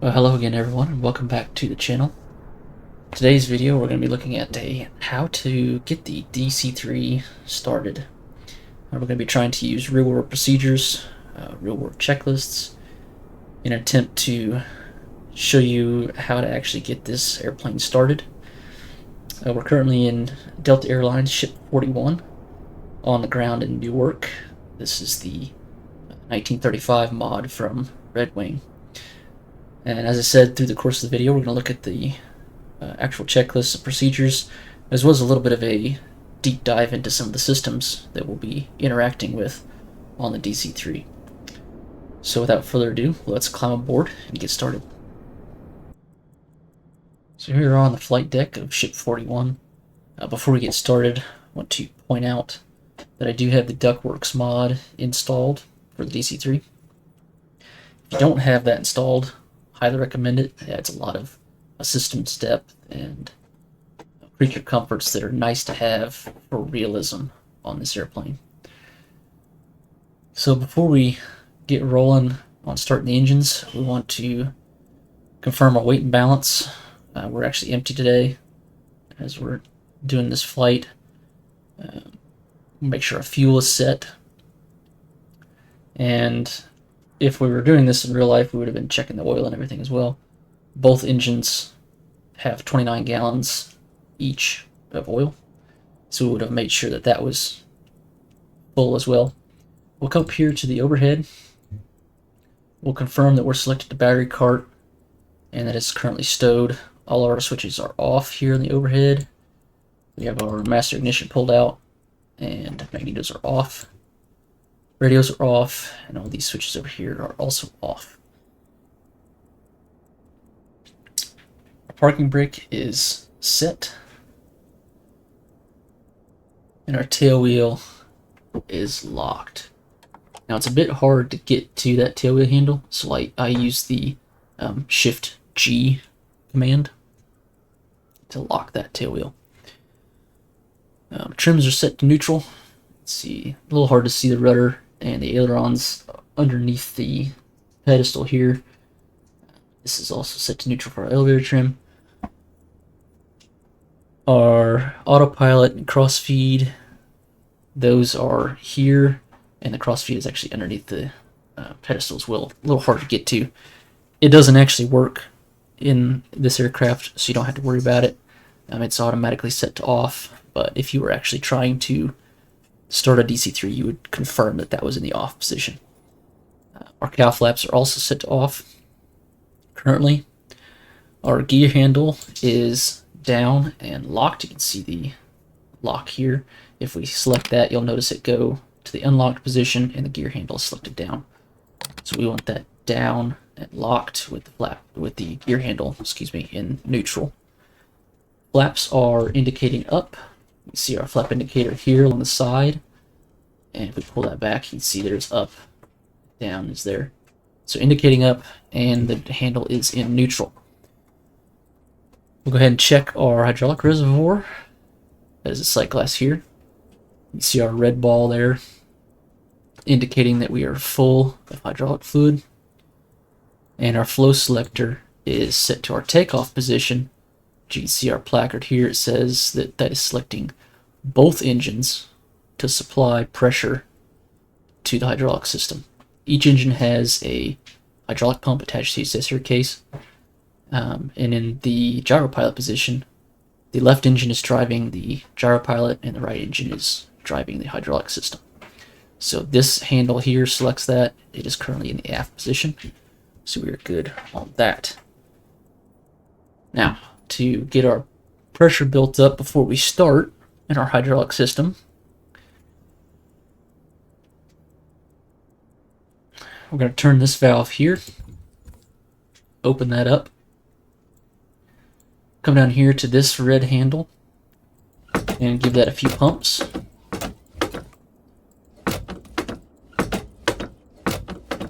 Well, hello again everyone, and welcome back to the channel. Today's video we're going to be looking at how to get the DC-3 started. We're going to be trying to use real-world procedures, real-world checklists, in an attempt to show you how to actually get this airplane started. We're currently in Delta Airlines Ship 41 on the ground in Newark. This is the 1935 mod from Redwing. And as I said, through the course of the video, we're going to look at the actual checklists and procedures, as well as a little bit of a deep dive into some of the systems that we'll be interacting with on the DC-3. So without further ado, let's climb aboard and get started. So here we are on the flight deck of Ship 41. Before we get started, I want to point out that I do have the Duckworks mod installed for the DC-3. If you don't have that installed, highly recommend it. It adds a lot of systems depth and creature comforts that are nice to have for realism on this airplane. So before we get rolling on starting the engines, we want to confirm our weight and balance. We're actually empty today as we're doing this flight. Make sure our fuel is set. And if we were doing this in real life, we would have been checking the oil and everything as well. Both engines have 29 gallons each of oil, so we would have made sure that that was full as well. We'll come up here to the overhead. We'll confirm that we're selected the battery cart and that it's currently stowed. All our switches are off here in the overhead. We have our master ignition pulled out and magnetos are off. Radios are off, and all these switches over here are also off. Our parking brake is set, and our tail wheel is locked. Now it's a bit hard to get to that tail wheel handle, so I use the Shift G command to lock that tail wheel. Trims are set to neutral. Let's see, a little hard to see the rudder and the ailerons underneath the pedestal here. This is also set to neutral for our elevator trim. Our autopilot and crossfeed, those are here, and the crossfeed is actually underneath the pedestal as well. A little hard to get to. It doesn't actually work in this aircraft, so you don't have to worry about it. It's automatically set to off, but if you were actually trying to start a DC-3, you would confirm that that was in the off position. Our cow flaps are also set to off currently. Our gear handle is down and locked. You can see the lock here. If we select that, you'll notice it go to the unlocked position and the gear handle is selected down. So we want that down and locked with the gear handle, in neutral. Flaps are indicating up. You see our flap indicator here on the side, and if we pull that back, you can see there's up, down is there. So indicating up, and the handle is in neutral. We'll go ahead and check our hydraulic reservoir. That is a sight glass here. You see our red ball there, indicating that we are full of hydraulic fluid. And our flow selector is set to our takeoff position. You can see our placard here. It says that is selecting both engines to supply pressure to the hydraulic system. Each engine has a hydraulic pump attached to the accessory case. And in the gyropilot position, the left engine is driving the gyropilot and the right engine is driving the hydraulic system. So this handle here selects that. It is currently in the aft position, so we are good on that. Now, to get our pressure built up before we start in our hydraulic system, we're going to turn this valve here, open that up, come down here to this red handle and give that a few pumps.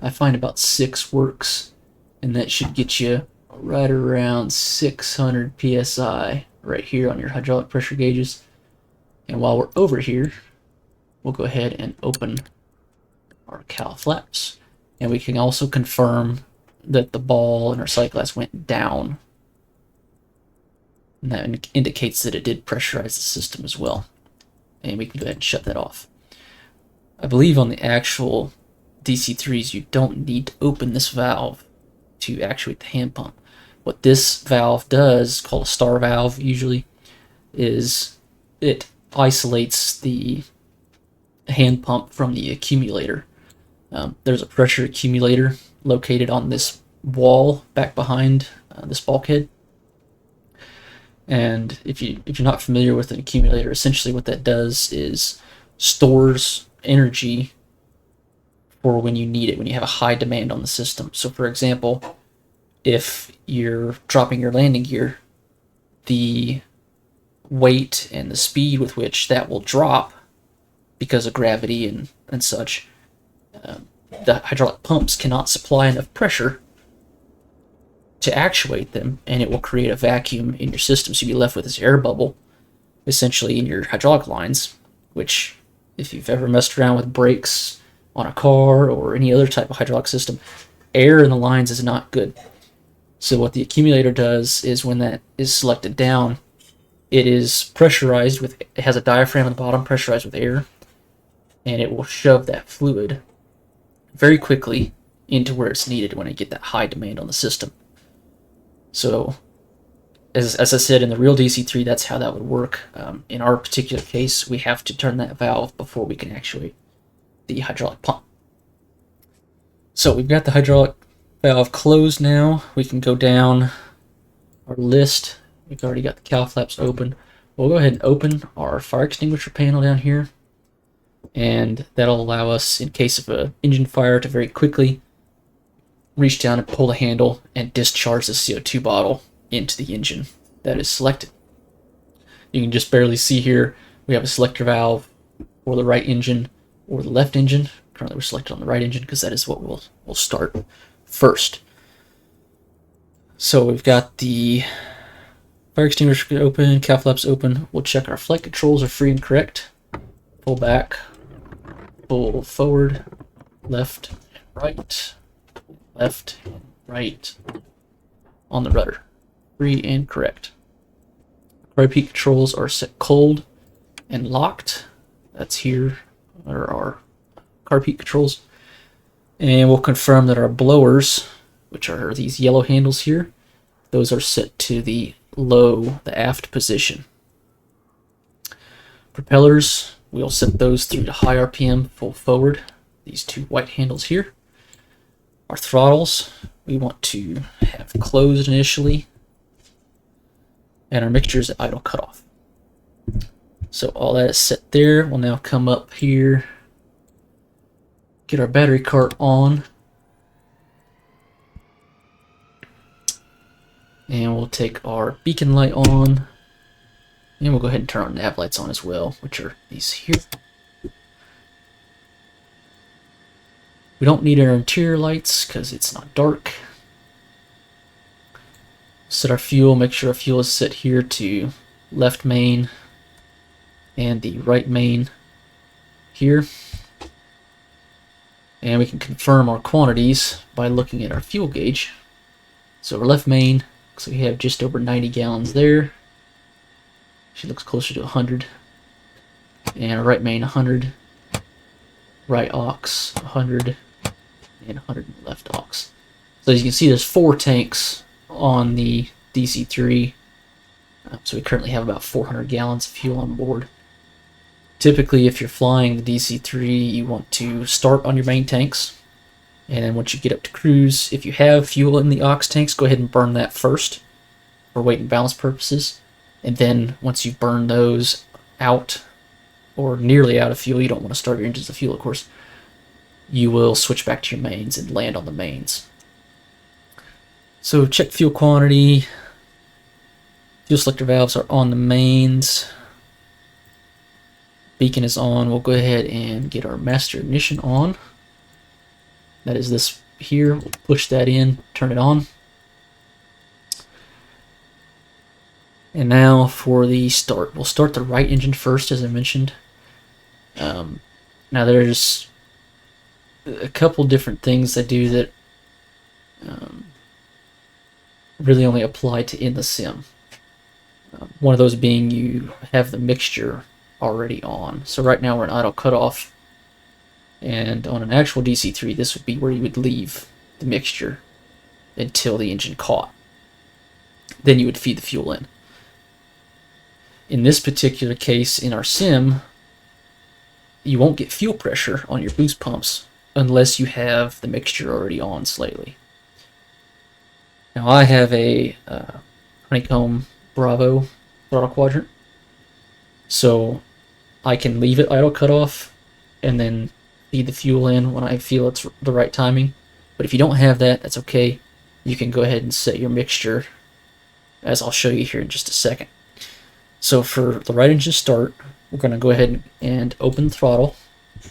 I find about 6 works, and that should get you right around 600 psi right here on your hydraulic pressure gauges. And while we're over here, we'll go ahead and open our cowl flaps, and we can also confirm that the ball in our sight glass went down. And that indicates that it did pressurize the system as well. And we can go ahead and shut that off. I believe on the actual DC-3s, you don't need to open this valve to actuate the hand pump. What this valve does, called a star valve usually, is it isolates the hand pump from the accumulator. There's a pressure accumulator located on this wall back behind this bulkhead. And if you're not familiar with an accumulator, essentially what that does is stores energy for when you need it, when you have a high demand on the system. So for example, if you're dropping your landing gear, the weight and the speed with which that will drop because of gravity and such, the hydraulic pumps cannot supply enough pressure to actuate them, and it will create a vacuum in your system. So you'll be left with this air bubble, essentially, in your hydraulic lines, which, if you've ever messed around with brakes on a car or any other type of hydraulic system, air in the lines is not good. So what the accumulator does is when that is selected down, it is pressurized with, it has a diaphragm at the bottom pressurized with air, and it will shove that fluid very quickly into where it's needed when you get that high demand on the system. So, as I said, in the real DC-3, that's how that would work. In our particular case, we have to turn that valve before we can actuate the hydraulic pump. So we've got the hydraulic valve closed now. We can go down our list. We've already got the cowl flaps open. We'll go ahead and open our fire extinguisher panel down here. And that'll allow us, in case of an engine fire, to very quickly reach down and pull the handle and discharge the CO2 bottle into the engine that is selected. You can just barely see here, we have a selector valve for the right engine or the left engine. Currently we're selected on the right engine because that is what we'll start first. So we've got the fire extinguisher open, cowl flaps open. We'll check our flight controls are free and correct. Pull back, pull forward, left, right, left, right on the rudder. Free and correct. Our peak controls are set cold and locked. That's here, are our car peak controls. And we'll confirm that our blowers, which are these yellow handles here, those are set to the low, the aft position. Propellers, we'll set those through to high RPM, full forward, these two white handles here. Our throttles, we want to have closed initially, and our mixtures at idle cutoff. So all that is set there. We'll now come up here, get our battery cart on, and we'll take our beacon light on, and we'll go ahead and turn our nav lights on as well, which are these here. We don't need our interior lights because it's not dark. Set our fuel, make sure our fuel is set here to left main and the right main here. And we can confirm our quantities by looking at our fuel gauge. So our left main, looks like we have just over 90 gallons there. She looks closer to 100. And our right main 100. Right aux 100. And 100 left aux. So as you can see, there's 4 tanks on the DC-3. So we currently have about 400 gallons of fuel on board. Typically, if you're flying the DC-3, you want to start on your main tanks. And then once you get up to cruise, if you have fuel in the aux tanks, go ahead and burn that first for weight and balance purposes. And then once you've burned those out, or nearly out of fuel, you don't want to start your engines of fuel, of course, you will switch back to your mains and land on the mains. So check fuel quantity. Fuel selector valves are on the mains. Beacon is on. We'll go ahead and get our master ignition on. That is this here. We'll push that in, turn it on. And now for the start. We'll start the right engine first, as I mentioned. Now there's a couple different things I do that really only apply to in the sim. One of those being you have the mixture already on. So right now we're in idle cutoff, and on an actual DC-3 this would be where you would leave the mixture until the engine caught. Then you would feed the fuel in. In this particular case, in our sim, you won't get fuel pressure on your boost pumps unless you have the mixture already on slightly. Now I have a Honeycomb Bravo throttle quadrant, so I can leave it idle cutoff and then feed the fuel in when I feel it's the right timing. But if you don't have that, that's okay. You can go ahead and set your mixture, as I'll show you here in just a second. So for the right engine start, we're going to go ahead and open the throttle.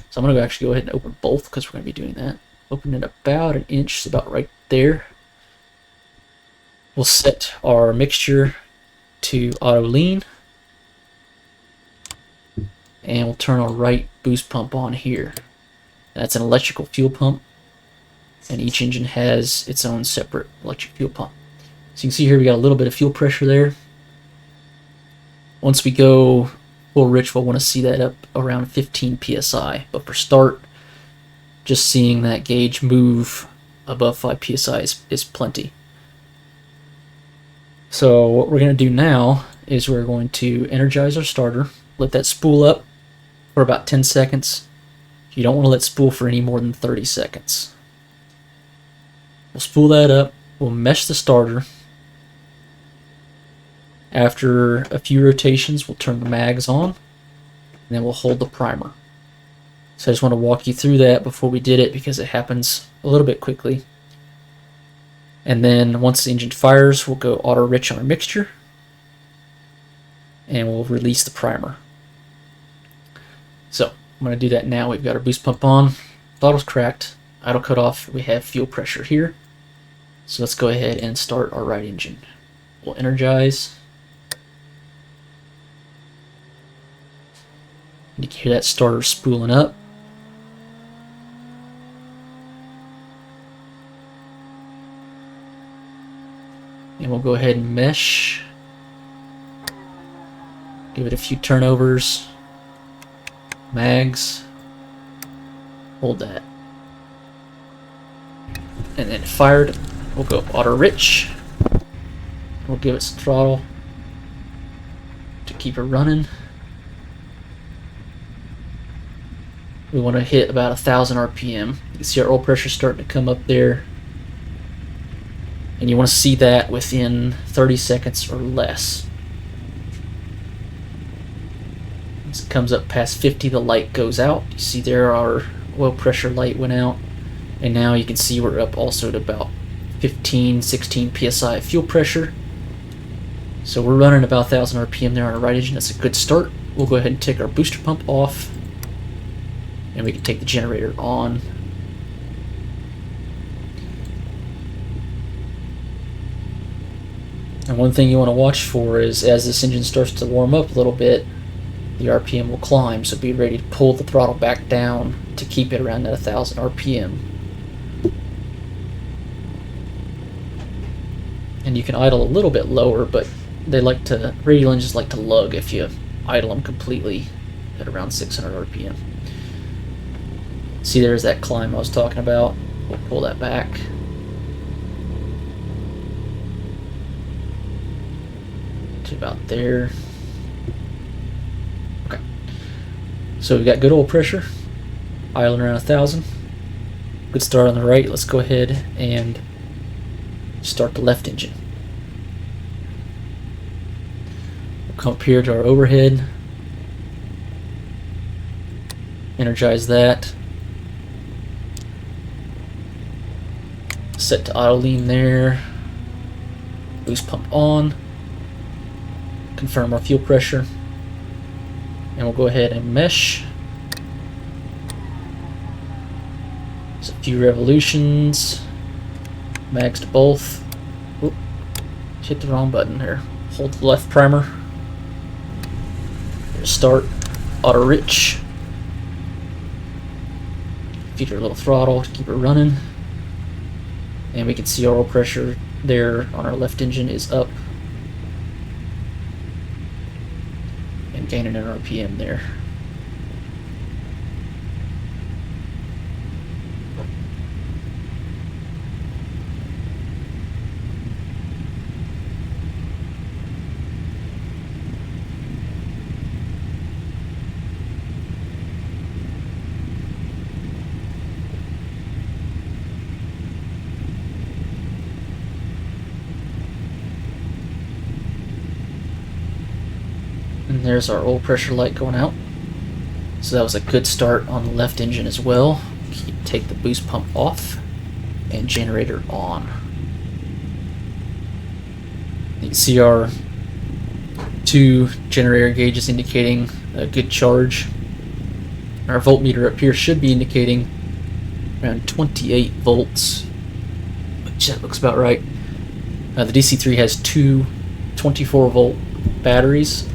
So I'm going to actually go ahead and open both because we're going to be doing that. Open it about an inch, so about right there. We'll set our mixture to auto lean, and we'll turn our right boost pump on here. That's an electrical fuel pump, and each engine has its own separate electric fuel pump. So you can see here we got a little bit of fuel pressure there. Once we go full rich, we'll want to see that up around 15 psi. But for start, just seeing that gauge move above 5 psi is plenty. So what we're going to do now is we're going to energize our starter, let that spool up for about 10 seconds. You don't want to let spool for any more than 30 seconds. We'll spool that up, we'll mesh the starter. After a few rotations, we'll turn the mags on, and then we'll hold the primer. So I just want to walk you through that before we did it because it happens a little bit quickly. And then once the engine fires, we'll go auto rich on our mixture, and we'll release the primer. So I'm going to do that now. We've got our boost pump on, throttle's cracked, idle cut off, we have fuel pressure here. So let's go ahead and start our right engine. We'll energize. You can hear that starter spooling up. And we'll go ahead and mesh. Give it a few turnovers. Mags. Hold that. And then fired. We'll go auto rich. We'll give it some throttle to keep it running. We want to hit about 1,000 RPM. You can see our oil pressure starting to come up there. And you want to see that within 30 seconds or less. As it comes up past 50, the light goes out. You see there our oil pressure light went out. And now you can see we're up also to about 15, 16 psi of fuel pressure. So we're running about 1,000 RPM there on our right engine. That's a good start. We'll go ahead and take our booster pump off, and we can take the generator on. And one thing you want to watch for is as this engine starts to warm up a little bit, the RPM will climb, so be ready to pull the throttle back down to keep it around that 1,000 RPM. And you can idle a little bit lower, but radial engines like to lug if you idle them completely at around 600 RPM. See, there's that climb I was talking about. We'll pull that back. To about there. Okay. So we've got good oil pressure, idling around 1,000. Good start on the right. Let's go ahead and start the left engine. We'll come up here to our overhead. Energize that. Set to auto lean there. Boost pump on. Confirm our fuel pressure. And we'll go ahead and mesh. Just a few revolutions. Mags to both. Oop, hit the wrong button here. Hold the left primer. Here's start. Auto rich. Feed her a little throttle to keep it running. And we can see our oil pressure there on our left engine is up and gaining an RPM there. And there's our oil pressure light going out. So that was a good start on the left engine as well. Take the boost pump off and generator on. You can see our 2 generator gauges indicating a good charge. Our voltmeter up here should be indicating around 28 volts, which that looks about right. The DC-3 has 2 24-volt batteries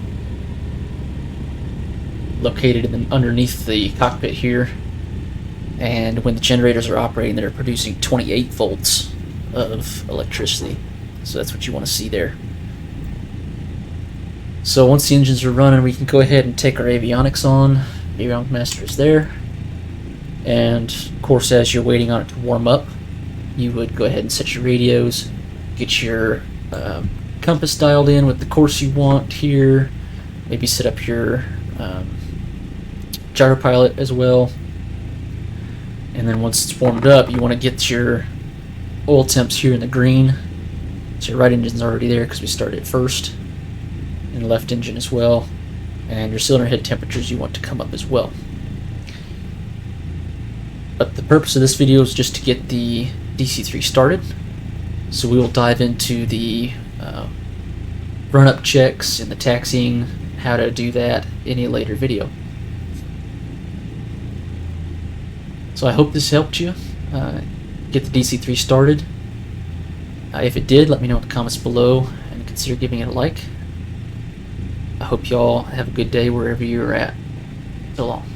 located underneath the cockpit here, and when the generators are operating, they're producing 28 volts of electricity. So that's what you want to see there. So once the engines are running, we can go ahead and take our avionics on. Avionics master is there, and of course, as you're waiting on it to warm up, you would go ahead and set your radios, get your compass dialed in with the course you want here, maybe set up your gyro pilot as well. And then once it's warmed up, you want to get your oil temps here in the green. So your right engine's already there because we started first, and the left engine as well. And your cylinder head temperatures you want to come up as well. But the purpose of this video is just to get the DC-3 started. So we will dive into the run-up checks and the taxiing, how to do that in a later video. So I hope this helped you get the DC-3 started. If it did, let me know in the comments below and consider giving it a like. I hope y'all have a good day wherever you're at. So long.